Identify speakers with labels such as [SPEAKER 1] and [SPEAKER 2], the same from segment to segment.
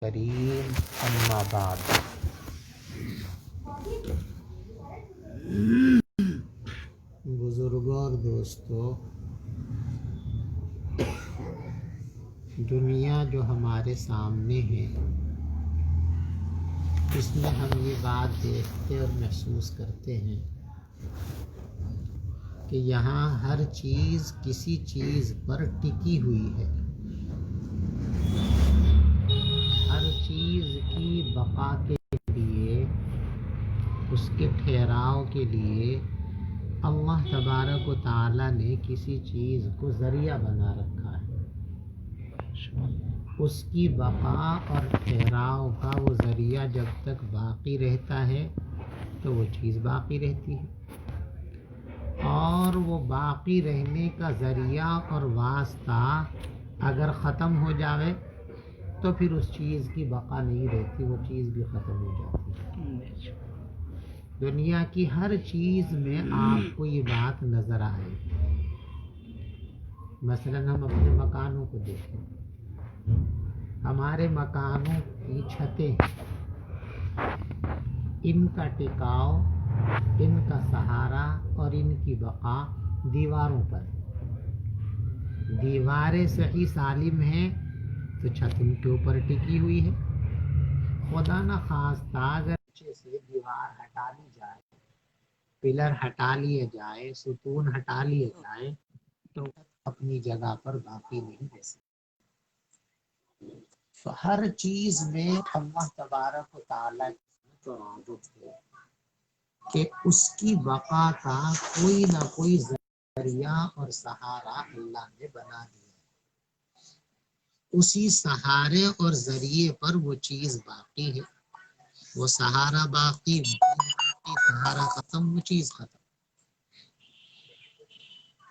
[SPEAKER 1] کریم اما بعد بزرگوں اور دوستو، دنیا جو ہمارے سامنے ہے اس میں ہم یہ بات دیکھتے اور محسوس کرتے ہیں کہ یہاں ہر چیز کسی چیز پر ٹکی ہوئی ہے. ہر چیز کی بقا کے لیے، اس کے ٹھہراؤ کے لیے اللہ تبارک و تعالی نے کسی چیز کو ذریعہ بنا رکھا ہے. اس کی بقا اور ٹھہراؤ کا وہ ذریعہ جب تک باقی رہتا ہے تو وہ چیز باقی رہتی ہے، اور وہ باقی رہنے کا ذریعہ اور واسطہ اگر ختم ہو جاوے تو پھر اس چیز کی بقا نہیں رہتی، وہ چیز بھی ختم ہو جاتی ہے. دنیا کی ہر چیز میں آپ کو یہ بات نظر آئے. مثلا ہم اپنے مکانوں کو دیکھیں، ہمارے مکانوں کی چھتیں، ان کا ٹکاؤ، ان کا سہارا اور ان کی بقا دیواروں پر. دیواریں صحیح سالم ہیں تو چھت ان کے اوپر ٹکی ہوئی ہے. خدا نہ خواستہ اگر نیچے سے دیوار ہٹا لی جائے، پلر ہٹا لیے جائے، ستون ہٹا لیے جائے تو اپنی جگہ پر باقی نہیں رہ سکتی. تو ہر چیز میں اللہ تبارک و تعالی کی عادت ہے کہ اس کی بقا کا کوئی نہ کوئی ذریعہ اور سہارا اللہ نے بنا دیا. اسی سہارے اور ذریعے پر وہ چیز باقی ہے. وہ سہارا باقی، سہارا ختم، وہ چیز ختم.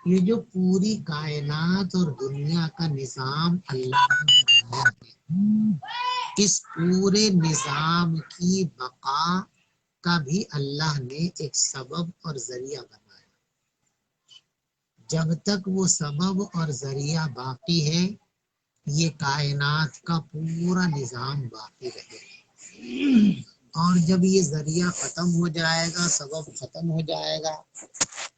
[SPEAKER 1] یہ جو پوری کائنات اور دنیا کا نظام اللہ نے بنایا ہے، اس پورے نظام کی بقا کا بھی اللہ نے ایک سبب اور ذریعہ بنایا. جب تک وہ سبب اور ذریعہ باقی ہے یہ کائنات کا پورا نظام باقی رہے گا، اور جب یہ ذریعہ ختم ہو جائے گا، سبب ختم ہو جائے گا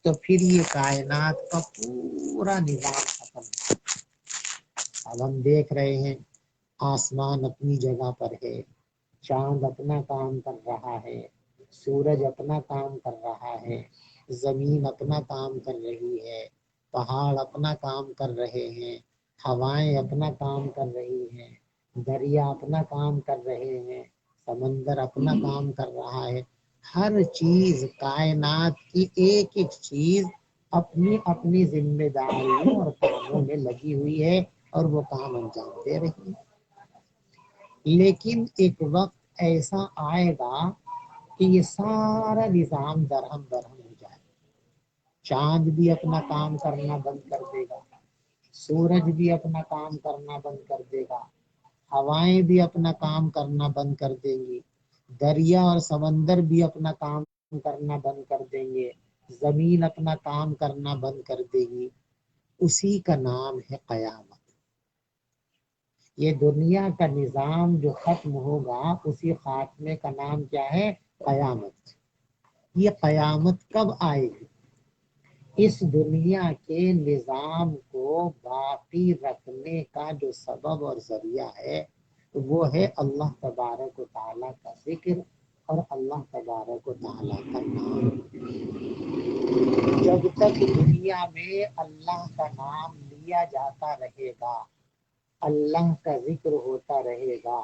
[SPEAKER 1] تو پھر یہ کائنات کا پورا نظام ختم ہو جائے گا. اب ہم دیکھ رہے ہیں آسمان اپنی جگہ پر ہے، چاند اپنا کام کر رہا ہے، سورج اپنا کام کر رہا ہے، زمین اپنا کام کر رہی ہے، پہاڑ اپنا کام کر رہے ہیں، ہوائیں اپنا کام کر رہی ہیں، دریا اپنا کام کر رہے ہیں، سمندر اپنا کام کر رہا ہے. ہر چیز کائنات کی ایک ایک چیز اپنی اپنی ذمہ داریوں اور کاموں میں لگی ہوئی ہے اور وہ کام انجام دے رہی ہے. لیکن ایک وقت ایسا آئے گا کہ یہ سارا نظام درہم ہو جائے گا. چاند بھی اپنا کام کرنا بند کر دے گا، سورج بھی اپنا کام کرنا بند کر دے گا، ہوائیں بھی اپنا کام کرنا بند کر دیں گی، دریا اور سمندر بھی اپنا کام کرنا بند کر دیں گے، زمین اپنا کام کرنا بند کر دے گی. اسی کا نام ہے قیامت. یہ دنیا کا نظام جو ختم ہوگا اسی خاتمے کا نام کیا ہے؟ قیامت. یہ قیامت کب آئے گی؟ اس دنیا کے نظام کو باقی رکھنے کا جو سبب اور ذریعہ ہے وہ ہے اللہ تبارک و تعالیٰ کا ذکر اور اللہ تبارک و تعالیٰ کا نام. جب تک دنیا میں اللہ کا نام لیا جاتا رہے گا، اللہ کا ذکر ہوتا رہے گا،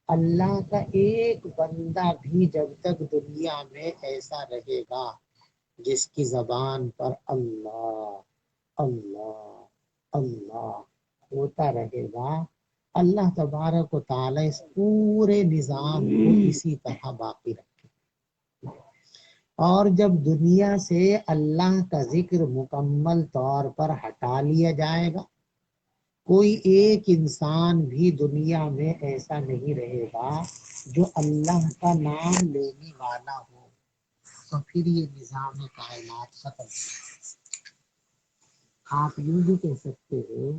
[SPEAKER 1] اللہ کا ایک بندہ بھی جب تک دنیا میں ایسا رہے گا جس کی زبان پر اللہ اللہ اللہ ہوتا رہے گا، اللہ تبارک و تعالی اس پورے نظام کو اسی طرح باقی رکھے. اور جب دنیا سے اللہ کا ذکر مکمل طور پر ہٹا لیا جائے گا، کوئی ایک انسان بھی دنیا میں ایسا نہیں رہے گا جو اللہ کا نام لینے والا ہو، تو پھر یہ نظام کائنات ختم. آپ یوں بھی کہہ سکتے ہو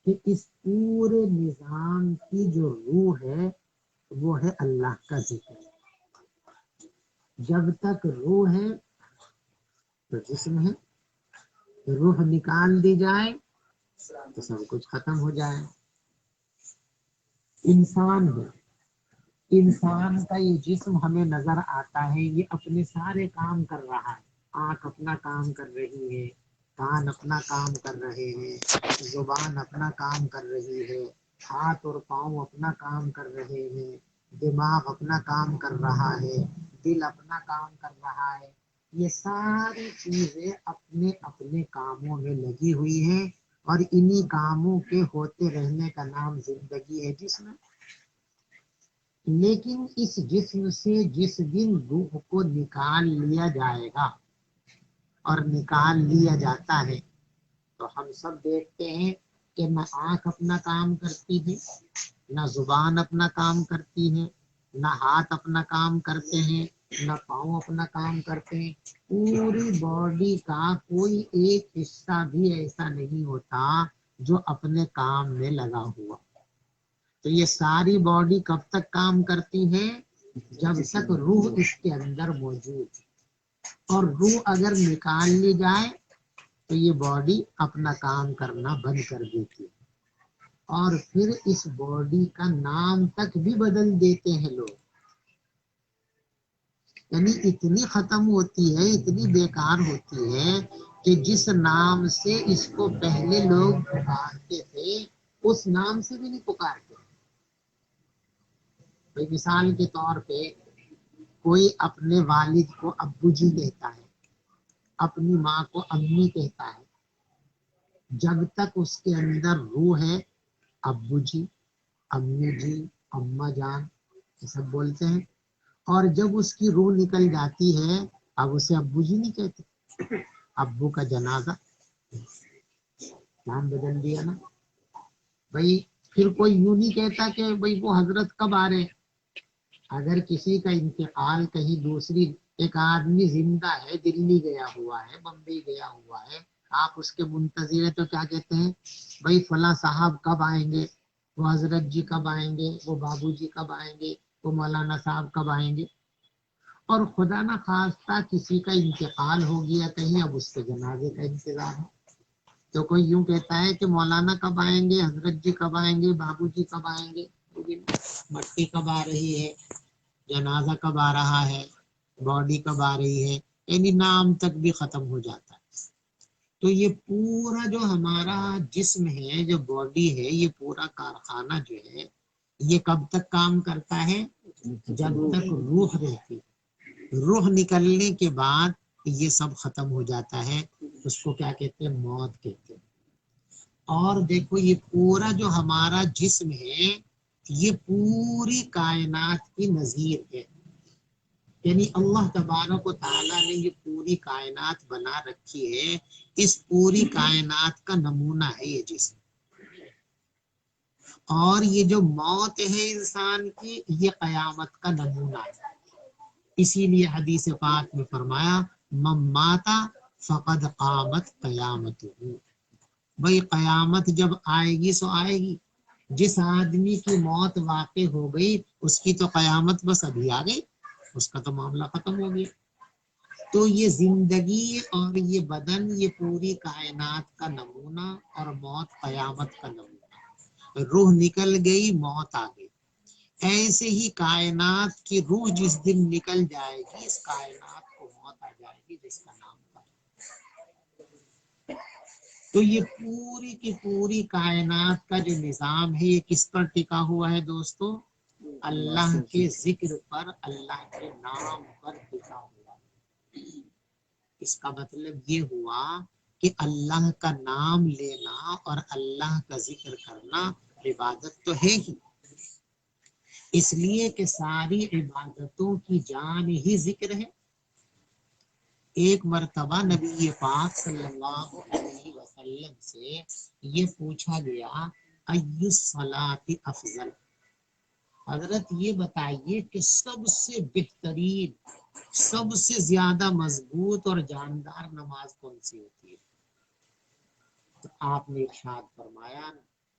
[SPEAKER 1] کہ اس پورے نظام کی جو روح ہے وہ ہے اللہ کا ذکر. جب تک روح ہے تو جسم ہے، روح نکال دی جائے تو سب کچھ ختم ہو جائے. انسان ہے، انسان کا یہ جسم ہمیں نظر آتا ہے، یہ اپنے سارے کام کر رہا ہے. آنکھ اپنا کام کر رہی ہے، کان اپنا کام کر رہے ہیں، زبان اپنا کام کر رہی ہے، ہاتھ اور پاؤں اپنا کام کر رہے ہیں، دماغ اپنا کام کر رہا ہے، دل اپنا کام کر رہا ہے. یہ ساری چیزیں اپنے اپنے کاموں میں لگی ہوئی ہیں، اور انہی کاموں کے ہوتے رہنے کا نام زندگی ہے جسم. لیکن اس جسم سے جس دن روح کو نکال لیا جائے گا، اور نکال لیا جاتا ہے، تو ہم سب دیکھتے ہیں کہ نہ آنکھ اپنا کام کرتی ہے، نہ زبان اپنا کام کرتی ہے، نہ ہاتھ اپنا کام کرتے ہیں، نہ پاؤں اپنا کام کرتے ہیں. پوری باڈی کا کوئی ایک حصہ بھی ایسا نہیں ہوتا جو اپنے کام میں لگا ہوا. تو یہ ساری باڈی کب تک کام کرتی ہے؟ جب تک روح اس کے اندر موجود ہے. اور روح اگر نکال لی جائے تو یہ باڈی اپنا کام کرنا بند کر دیتی ہے. اور پھر اس باڈی کا نام تک بھی بدل دیتے ہیں لوگ. یعنی اتنی ختم ہوتی ہے، اتنی بیکار ہوتی ہے کہ جس نام سے اس کو پہلے لوگ پکارتے تھے اس نام سے بھی نہیں پکارتے. مثال کے طور پہ کوئی اپنے والد کو ابو جی کہتا ہے، اپنی ماں کو امی کہتا ہے. جب تک اس کے اندر روح ہے، ابو جی، امی جی، اماں جان یہ سب بولتے ہیں. اور جب اس کی روح نکل جاتی ہے، اب اسے ابو جی نہیں کہتے، ابو کا جنازہ، نام بدل دیا نا بھائی. پھر کوئی یوں نہیں کہتا کہ بھائی وہ حضرت کب آ رہے. اگر کسی کا انتقال کہیں دوسری، ایک آدمی زندہ ہے، دلی گیا ہوا ہے، بمبئی گیا ہوا ہے، آپ اس کے منتظر ہیں تو کیا کہتے ہیں؟ بھائی فلاں صاحب کب آئیں گے، وہ حضرت جی کب آئیں گے، وہ بابو جی کب آئیں گے، وہ مولانا صاحب کب آئیں گے. اور خدا نہ خواستہ کسی کا انتقال ہو گیا کہیں، اب اس کے جنازے کا انتظار ہے تو کوئی یوں کہتا ہے کہ مولانا کب آئیں گے، حضرت جی کب آئیں گے، بابو جی کب آئیں گے، مٹی کب آ رہی ہے، جنازہ کب آ رہا ہے، باڈی کب آ رہی ہے. یعنی نام تک بھی ختم ہو جاتا ہے. تو یہ پورا جو ہمارا جسم ہے، جو باڈی ہے، یہ پورا کارخانہ جو ہے یہ کب تک کام کرتا ہے؟ جب تک روح رہتی. روح نکلنے کے بعد یہ سب ختم ہو جاتا ہے. اس کو کیا کہتے ہیں؟ موت کہتے ہیں. اور دیکھو یہ پورا جو ہمارا جسم ہے یہ پوری کائنات کی نظیر ہے. یعنی اللہ تبارک و تعالیٰ نے یہ پوری کائنات بنا رکھی ہے، اس پوری کائنات کا نمونہ ہے یہ جسم. اور یہ جو موت ہے انسان کی، یہ قیامت کا نمونہ ہے. اسی لیے حدیث پاک میں فرمایا من مات فقد قامت قیامت. بھئی قیامت جب آئے گی سو آئے گی. جس آدمی کی موت واقع ہو گئی اس کی تو قیامت بس ابھی آ گئی، اس کا تو معاملہ ختم ہو گیا. تو یہ زندگی اور یہ بدن یہ پوری کائنات کا نمونہ، اور موت قیامت کا نمونہ. روح نکل گئی، موت آ گئی. ایسے ہی کائنات کی روح جس دن نکل جائے گی، اس کائنات کو موت آ جائے گی جس کا نام ہے. تو یہ پوری کی پوری کائنات کا جو نظام ہے یہ کس پر ٹکا ہوا ہے دوستو؟ اللہ کے ذکر پر، اللہ کے نام پر ٹکا ہوا. اس کا مطلب یہ ہوا کہ اللہ کا نام لینا اور اللہ کا ذکر کرنا عبادت تو ہے ہی. اس لیے کہ ساری عبادتوں کی جان ہی ذکر ہے. ایک مرتبہ نبی پاک صلی اللہ علیہ وسلم سے یہ پوچھا گیا ای الصلاۃ افضل، حضرت یہ بتائیے کہ سب سے بہترین، سب سے زیادہ مضبوط اور جاندار نماز کون سی ہوتی ہے؟ تو آپ نے ارشاد فرمایا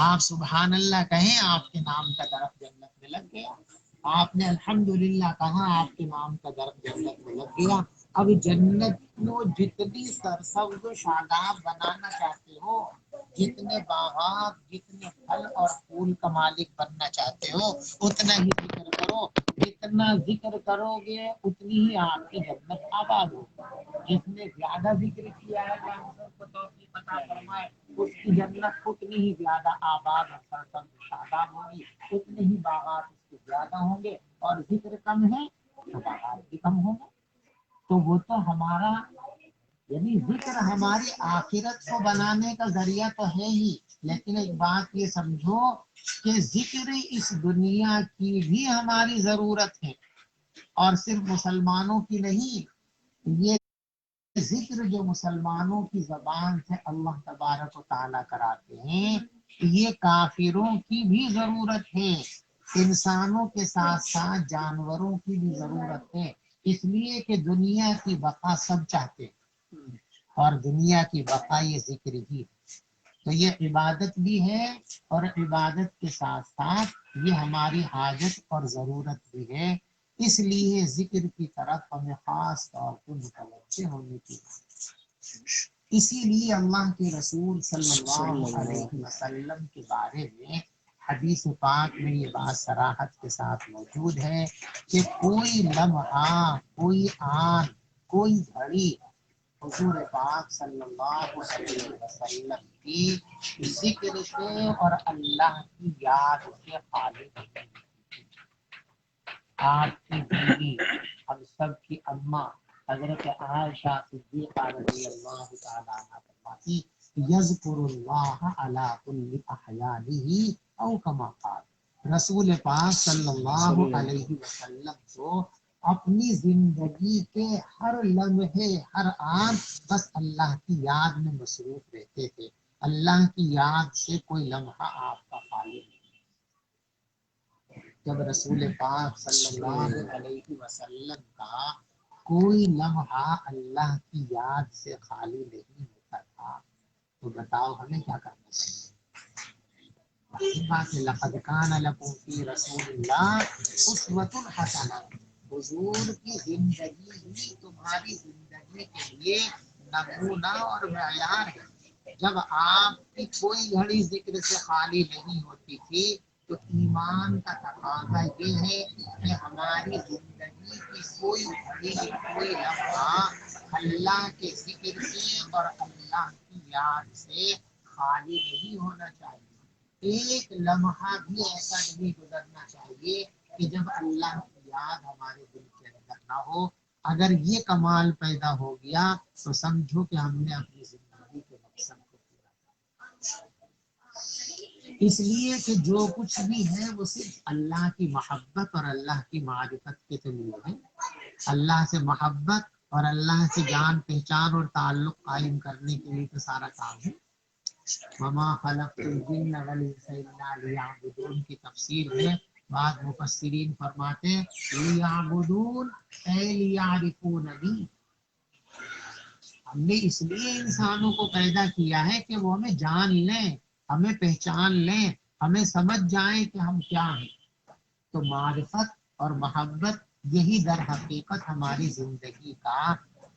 [SPEAKER 1] آپ سبحان اللہ کہیں آپ کے نام کا درخت جنت میں لگ گیا، آپ نے الحمدللہ کہا آپ کے نام کا درخت جنت میں لگ گیا۔ اب جنت کو جتنی سرسبز و شاداب بنانا چاہتے ہو، جتنے باغات، جتنے پھل اور پھول کا مالک بننا چاہتے ہو، اتنا ہی ذکر کرو۔ جتنا ذکر کرو گے اتنی ہی آپ کی جنت آباد ہوگی۔ جس نے زیادہ ذکر کیا ہے اللہ ہم سب کو توفیق عطا فرمائے، اس کی جنت اتنی ہی زیادہ آباد اور سرسبز و شاداب ہوگی، اتنے ہی باغات اس کے زیادہ ہوں گے، اور ذکر کم ہے تو باغات بھی کم ہوں گے۔ تو وہ تو ہمارا یعنی ذکر ہماری آخرت کو بنانے کا ذریعہ تو ہے ہی، لیکن ایک بات یہ سمجھو کہ ذکر اس دنیا کی بھی ہماری ضرورت ہے، اور صرف مسلمانوں کی نہیں۔ یہ ذکر جو مسلمانوں کی زبان سے اللہ تبارک و تعالیٰ کراتے ہیں، یہ کافروں کی بھی ضرورت ہے، انسانوں کے ساتھ ساتھ جانوروں کی بھی ضرورت ہے، اس لیے کہ دنیا کی بقا سب چاہتے ہیں، اور دنیا کی بقا یہ ذکر ہی ہے۔ تو یہ عبادت بھی ہے، اور عبادت کے ساتھ ساتھ یہ ہماری حاجت اور ضرورت بھی ہے، اس لیے ذکر کی طرف ہمیں خاص طور پر متوجہ ہونے کی۔ اسی لیے اللہ کے رسول صلی اللہ علیہ وسلم کے بارے میں حدیث پاک میں یہ بات صراحت کے ساتھ موجود ہے کہ کوئی لمحہ، کوئی آن، کوئی گھڑی حضور پاک صلی اللہ علیہ وسلم کی ذکر سے اور اللہ کی یاد سے خالی نہیں۔ آپ کی بیوی، ہم سب کی اماں حضرت عائشہ صدیقہ رضی اللہ تعالیٰ عنہا فرماتی یذکر اللہ علی کل احیانہ او کما قال، رسول پاک صلی اللہ علیہ وسلم کو اپنی زندگی کے ہر لمحے، ہر آن بس اللہ کی یاد میں مصروف رہتے تھے، اللہ کی یاد سے کوئی لمحہ آپ کا خالی نہیں۔ جب رسول پاک صلی اللہ علیہ وسلم کا کوئی لمحہ اللہ کی یاد سے خالی نہیں ہوتا تھا، تو بتاؤ ہمیں کیا کرنا چاہیے؟ لقد کان لکم فی رسول اللہ اسوۃ حسنہ، حضور کی زندگی ہی تمہاری زندگی کے لیے نمونہ اور معیار ہے۔ جب آپ کی کوئی گھڑی ذکر سے خالی نہیں ہوتی تھی، تو ایمان کا تقاضا یہ ہے کہ ہماری زندگی کی کوئی گھڑی، کوئی لمحہ اللہ کے ذکر سے اور اللہ کی یاد سے خالی نہیں ہونا چاہیے۔ ایک لمحہ بھی ایسا نہیں گزرنا چاہیے کہ جب اللہ کی یاد ہمارے دل کے اندر نہ ہو۔ اگر یہ کمال پیدا ہو گیا تو سمجھو کہ ہم نے اپنی زندگی کے مقصد کو پورا کیا۔ اس لیے کہ جو کچھ بھی ہے وہ صرف اللہ کی محبت اور اللہ کی معرفت کے لیے ہے۔ اللہ سے محبت اور اللہ سے جان پہچان اور تعلق قائم کرنے کے لیے تو سارا کام ہے۔ وما خلقت الجن والانس الا لیعبدون کی تفسیر ہے، بعض مفسرین فرماتے ہیں لیعبدون اے لیعرفوننی، ہم نے اس لیے انسانوں کو پیدا کیا ہے کہ وہ ہمیں جان لیں، ہمیں پہچان لیں، ہمیں سمجھ جائیں کہ ہم کیا ہیں۔ تو معرفت اور محبت یہی در حقیقت ہماری زندگی کا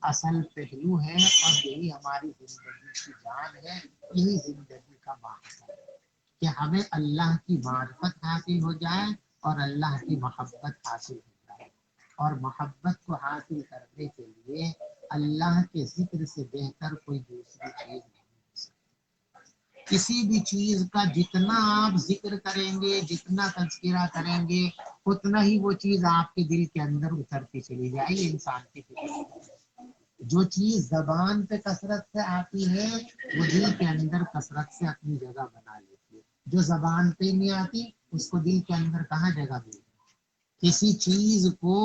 [SPEAKER 1] اصل پہلو ہے، اور یہی ہماری زندگی کی جان ہے، یہی زندگی کا مقصد ہے کہ ہمیں اللہ کی معرفت حاصل ہو جائے اور اللہ کی محبت حاصل ہو جائے۔ اور محبت کو حاصل کرنے کے لیے اللہ کے ذکر سے بہتر کوئی دوسری چیز نہیں ہو سکتی۔ کسی بھی چیز کا جتنا آپ ذکر کریں گے، جتنا تذکرہ کریں گے، اتنا ہی وہ چیز آپ کے دل کے اندر اترتی چلی جائے گی۔ انسان کی فطرت، جو چیز زبان پہ کثرت سے آتی ہے وہ دل کے اندر کثرت سے اپنی جگہ بنا لیتی ہے، جو زبان پہ نہیں آتی اس کو دل کے اندر کہاں جگہ ملتی؟ کسی چیز کو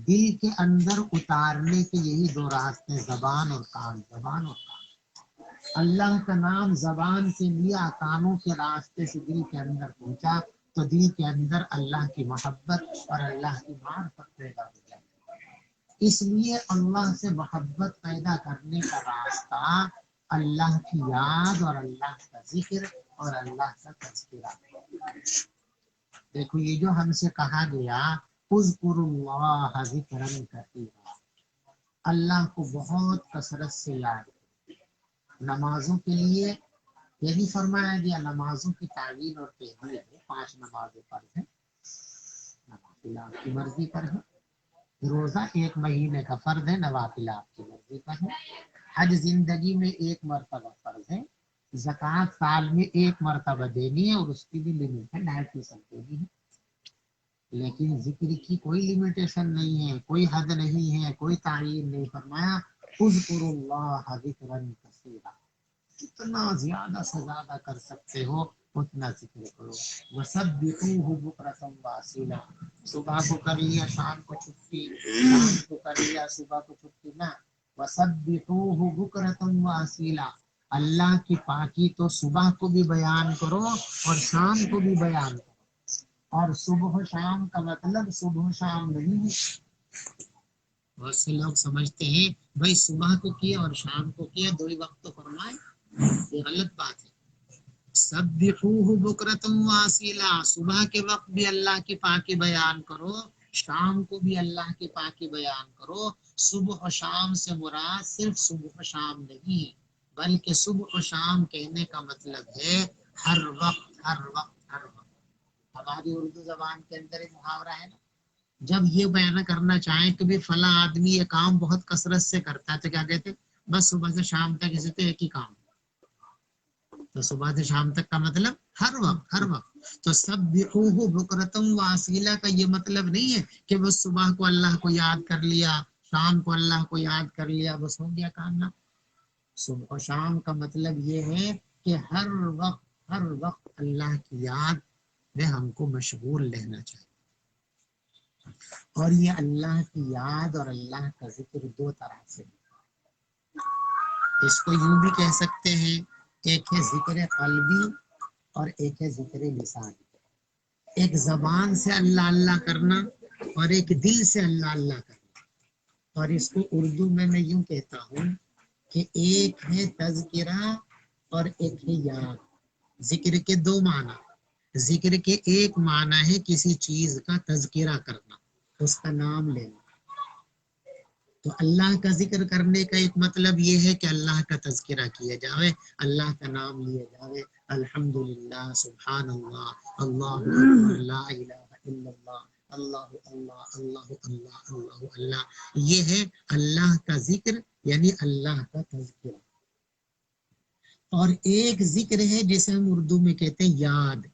[SPEAKER 1] دل کے اندر اتارنے کے یہی دو راستے، زبان اور کان، زبان اور کان۔ اللہ کا نام زبان سے لیا، کانوں کے راستے سے دل کے اندر پہنچا، تو دل کے اندر اللہ کی محبت اور اللہ کی معرفت پیدا ہو جائے۔ اس لیے اللہ سے محبت پیدا کرنے کا راستہ اللہ کی یاد اور اللہ کا ذکر اور اللہ کا تذکرہ۔ دیکھو یہ جو ہم سے کہا گیا اذکروا اللہ ذکرا کثیرا، اللہ کو بہت کثرت سے یاد کرو۔ نمازوں کے لیے یہ نہیں فرمایا گیا نمازوں کی تعلیم اور تحریر ہے، 5 نمازیں فرض ہیں، نوافل آپ کی مرضی پر ہے، روزہ 1 مہینے کا فرض ہے، نوافل آپ کی مرضی پر ہے، حج زندگی میں 1 مرتبہ فرض ہے، زکوٰۃ سال میں 1 مرتبہ دینی ہے اور اس کی بھی لمٹ ہے 2.5% دینی ہے، لیکن ذکر کی کوئی لمیٹیشن نہیں ہے، کوئی حد نہیں ہے، کوئی تعین نہیں فرمایا اذکروا اللہ ذکرا کثیرا، جتنا زیادہ سے زیادہ کر سکتے ہو اتنا ذکر کرو۔ وسبحوہ بکرۃ واصیلا، صبح کو کر لیا شام کو چھٹی، شام کو کر لیا صبح کو چھٹی نہ، وسبحوہ بکرۃ واصیلا، اللہ کی پاکی تو صبح کو بھی بیان کرو اور شام کو بھی بیان کرو، اور صبح و شام کا مطلب صبح و شام نہیں ہے۔ بہت سے لوگ سمجھتے ہیں بھائی صبح کو کیا اور شام کو کیا، 2 ہی وقت تو فرمائے، یہ غلط بات ہے۔ سبحوہ بکرۃ واصیلا، صبح کے وقت بھی اللہ کی پاکی بیان کرو، شام کو بھی اللہ کی پاکی بیان کرو۔ صبح و شام سے مراد صرف صبح و شام نہیں، بلکہ صبح و شام کہنے کا مطلب ہے ہر وقت ہر وقت ہر وقت۔ ہماری اردو زبان کے اندر ایک محاورہ ہے نا، جب یہ بیان کرنا چاہیں کہ بھی فلاں آدمی یہ کام بہت کثرت سے کرتا ہے تو کیا کہتے ہیں، بس صبح سے شام تک اسے تو ایک ہی کام، تو صبح سے شام تک کا مطلب ہر وقت ہر وقت۔ تو سبحوہ بکرۃ واصیلا کا یہ مطلب نہیں ہے کہ بس صبح کو اللہ کو یاد کر لیا، شام کو اللہ کو یاد کر لیا، بس ہو گیا کام نہ۔ صبح و شام کا مطلب یہ ہے کہ ہر وقت اللہ کی یاد میں ہم کو مشغول رہنا چاہیے۔ اور یہ اللہ کی یاد اور اللہ کا ذکر 2 طرح سے، اس کو یوں بھی کہہ سکتے ہیں، ایک ہے ذکر قلبی اور ایک ہے ذکر لسانی، ایک زبان سے اللہ اللہ کرنا اور ایک دل سے اللہ اللہ کرنا۔ اور اس کو اردو میں یوں کہتا ہوں کہ ایک ہے تذکرہ اور ایک ہے یاد۔ ذکر کے 2 معنی، ذکر کے ایک معنی ہے کسی چیز کا تذکرہ کرنا، اس کا نام لینا، تو اللہ کا ذکر کرنے کا ایک مطلب یہ ہے کہ اللہ کا تذکرہ کیا جائے، اللہ کا نام لیا جائے، الحمدللہ، سبحان اللہ، اللہ اکبر، لا الہ الا اللہ، اللہ اللہ اللہ اللہ اللہ اللہ، یہ ہے اللہ کا ذکر یعنی اللہ کا تذکرہ۔ اور ایک ذکر ہے جسے ہم اردو میں کہتے ہیں یاد۔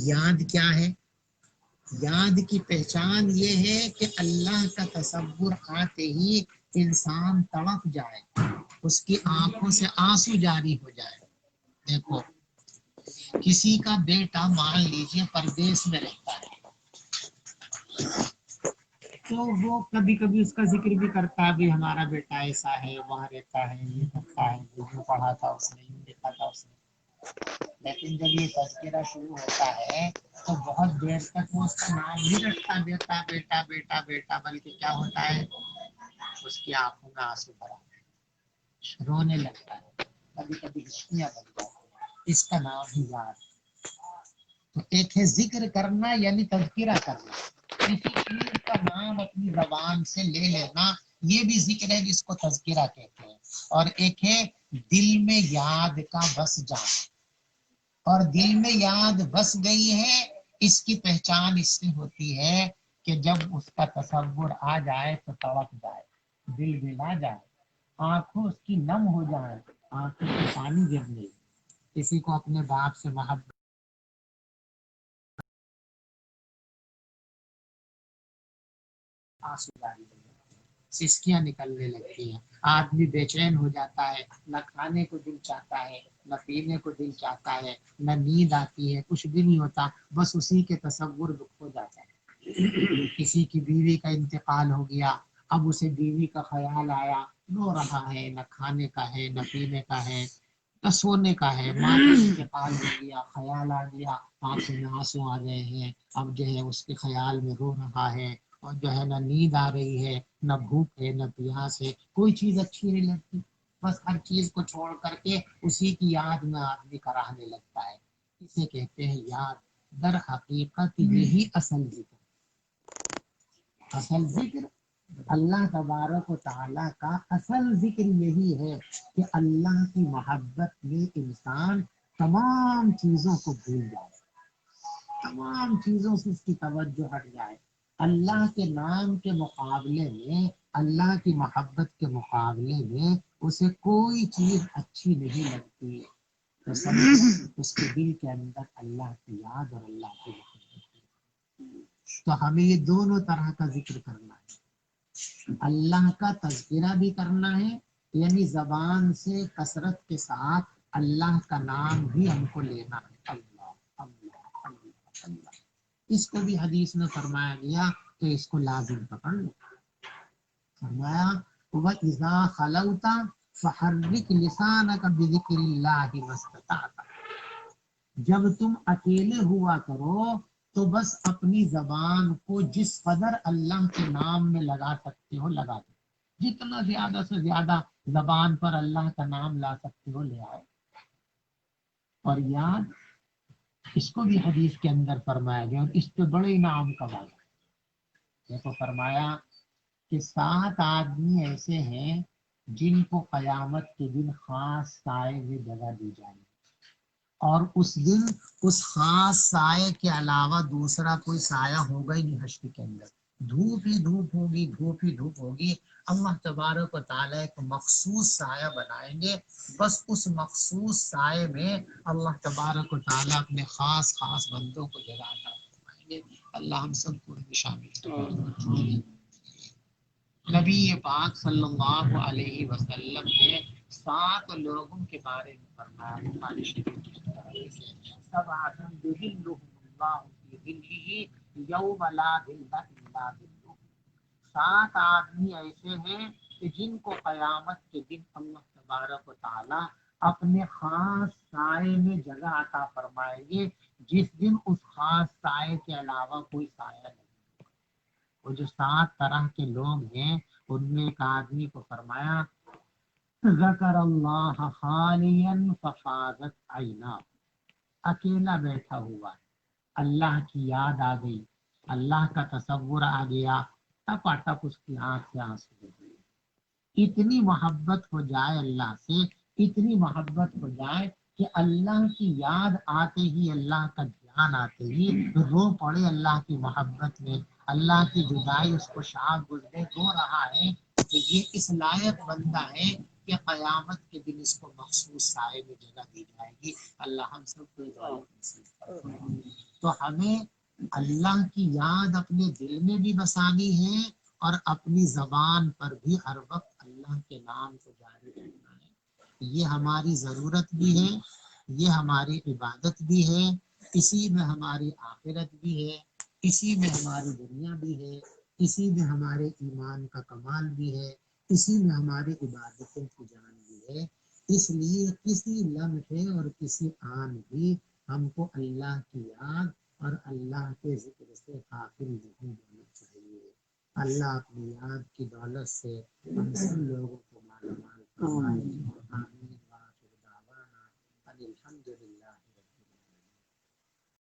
[SPEAKER 1] یاد کیا ہے؟ یاد کی پہچان یہ ہے کہ اللہ کا تصور آتے ہی انسان تڑپ جائے، اس کی آنکھوں سے آنسو جاری ہو جائے۔ دیکھو کسی کا بیٹا مان لیجیے پردیس میں رہتا ہے تو وہ کبھی کبھی اس کا ذکر بھی کرتا ہے، بھی ہمارا بیٹا ایسا ہے، وہاں رہتا ہے، یہ کرتا ہے، جو پڑھا تھا اس نے، یہ دیکھا تھا اس نے، لیکن جب یہ تذکرہ شروع ہوتا ہے تو بہت دیر تک وہ اس کا نام نہیں رکھتا بیٹا بیٹا بیٹا بیٹا، بلکہ کیا ہوتا ہے اس کی آنکھوں میں آنسو بھرا رونے لگتا ہے، کبھی کبھی ہچکیاں بن جاتی ہیں، اس کا نام ہی یاد۔ تو ایک ہے ذکر کرنا یعنی تذکرہ کرنا، کسی چیز کا نام اپنی زبان سے لے لینا، یہ بھی ذکر ہے جس کو تذکرہ کہتے ہیں۔ اور ایک ہے دل میں یاد کا بس جانا، اور دل میں یاد بس گئی ہے، اس کی پہچان اس سے ہوتی ہے کہ جب اس کا تصور آ جائے تو تڑپ جائے، دل بلا جائے، آنکھوں اس کی نم ہو جائے، آنکھوں سے پانی گرنے، کسی کو اپنے باپ سے محبت آنسو جاری ہو جاتے ہیں، سسکیاں نکلنے لگتی ہیں، آدمی بے چین ہو جاتا ہے، نہ کھانے کو دل چاہتا ہے، نہ پینے کو دل چاہتا ہے، نہ نیند آتی ہے، کچھ بھی نہیں ہوتا، بس اسی کے تصور دکھ ہو جاتا ہے۔ کسی کی بیوی کا انتقال ہو گیا، اب اسے بیوی کا خیال آیا، رو رہا ہے، نہ کھانے کا ہے، نہ پینے کا ہے، نہ سونے کا ہے، ماں کا انتقال ہو گیا، خیال آ گیا، آنکھوں میں آنسو آ گئے ہیں، اب جو ہے اس کے خیال میں رو رہا ہے، اور جو ہے نہ نیند آ رہی ہے، نہ بھوک ہے، نہ پیاس ہے، کوئی چیز اچھی نہیں لگتی، بس ہر چیز کو چھوڑ کر کے اسی کی یاد میں آدمی کراہنے لگتا ہے. اسے کہتے ہیں یاد. در حقیقت یہی اصل ذکر. اصل ذکر اللہ تبارک و تعالیٰ کا اصل ذکر یہی ہے کہ اللہ کی محبت میں انسان تمام چیزوں کو بھول جائے, تمام چیزوں سے اس کی توجہ ہٹ جائے. اللہ کے نام کے مقابلے میں, اللہ کی محبت کے مقابلے میں اسے کوئی چیز اچھی نہیں لگتی. تو سب اس کے دل کے اندر اللہ کی یاد اور اللہ کی محبت. تو ہمیں یہ دونوں طرح کا ذکر کرنا ہے. اللہ کا تذکرہ بھی کرنا ہے, یعنی زبان سے کثرت کے ساتھ اللہ کا نام بھی ہم کو لینا ہے. اللہ اللہ اللہ اللہ. اس کو بھی حدیث میں فرمایا گیا کہ اس کو لازم پکڑ لو. فرمایا وَإِذَا خَلَوْتَ فَحَرِّكْ لِسَانَكَ بِذِكْرِ اللَّهِ مَا اسْتَطَعْتَ. جب تم اکیلے ہوا کرو تو بس اپنی زبان کو جس قدر اللہ کے نام میں لگا سکتے ہو لگا دو. جتنا زیادہ سے زیادہ زبان پر اللہ کا نام لا سکتے ہو لے آؤ. اور یاد, اس کو بھی حدیث کے اندر فرمایا گیا, اور اس پہ بڑے انعام کا وعدہ. دیکھو فرمایا کہ 7 آدمی ایسے ہیں جن کو قیامت کے دن خاص سائے میں جگہ دی جائے گی, اور اس دن اس خاص سائے کے علاوہ دوسرا کوئی سایہ ہوگا ہی نہیں حشر کے اندر. دھوپ ہی دھوپ ہوگی, دھوپ ہی دھوپ ہوگی. اللہ تبارک و تعالیٰ ایک مخصوص سایہ بنائیں گے, بس اس مخصوص سائے میں اللہ تبارک و تعالیٰ اپنے خاص خاص بندوں کو جگہ عطا فرمائیں گے. اللہ ہم سب کو شامل کرے. نبی پاک صلی اللہ علیہ وسلم نے 7 لوگوں کے بارے میں فرمایا. بخاری شریف کی حدیث ہے, سبعۃ یظلهم اللہ فی ظلہ یوم لا ظل الا ظلہ. 7 آدمی ایسے ہیں کہ جن کو قیامت کے دن اللہ تبارک و تعالی اپنے خاص سائے میں جگہ عطا فرمائیں گے, جس دن اس خاص سائے کے علاوہ کوئی سایہ نہیں. وہ جو 7 طرح کے لوگ ہیں ان میں ایک آدمی کو فرمایا ذکر اللہ خالیا ففاضت عیناہ. اکیلا بیٹھا ہوا ہے, اللہ کی یاد آ گئی, اللہ کا تصور آ گیا, ٹپا ٹپ اس کی آنکھ سے آنسو ہو گئے. اتنی محبت ہو جائے اللہ سے, اتنی محبت ہو جائے کہ اللہ کی یاد آتے ہی, اللہ کا دھیان آتے ہی رو پڑے اللہ کی محبت میں. اللہ کی جدائی اس کو شاق گزرے, رو رہا ہے کہ یہ اس لائق بندہ ہے کہ قیامت کے دن اس کو مخصوص سائے میں جگہ دی جائے گی. اللہ ہم سب کو تو ہمیں اللہ کی یاد اپنے دل میں بھی بسانی ہے, اور اپنی زبان پر بھی ہر وقت اللہ کے نام کو جاری رکھنا ہے. یہ ہماری ضرورت بھی ہے, یہ ہماری عبادت بھی ہے, اسی میں ہماری آخرت بھی ہے, اسی میں ہماری دنیا بھی ہے, اسی میں ہمارے ایمان کا کمال بھی ہے, اسی میں ہماری عبادتوں کی جان بھی ہے. اس لیے کسی لمحے اور کسی آن بھی ہم کو اللہ کی یاد اور اللہ کے ذکر سے غافل نہیں ہونا چاہیے. اللہ اپنی یاد کی دولت سے ہم سب لوگوں کو مالا مال فرمائے.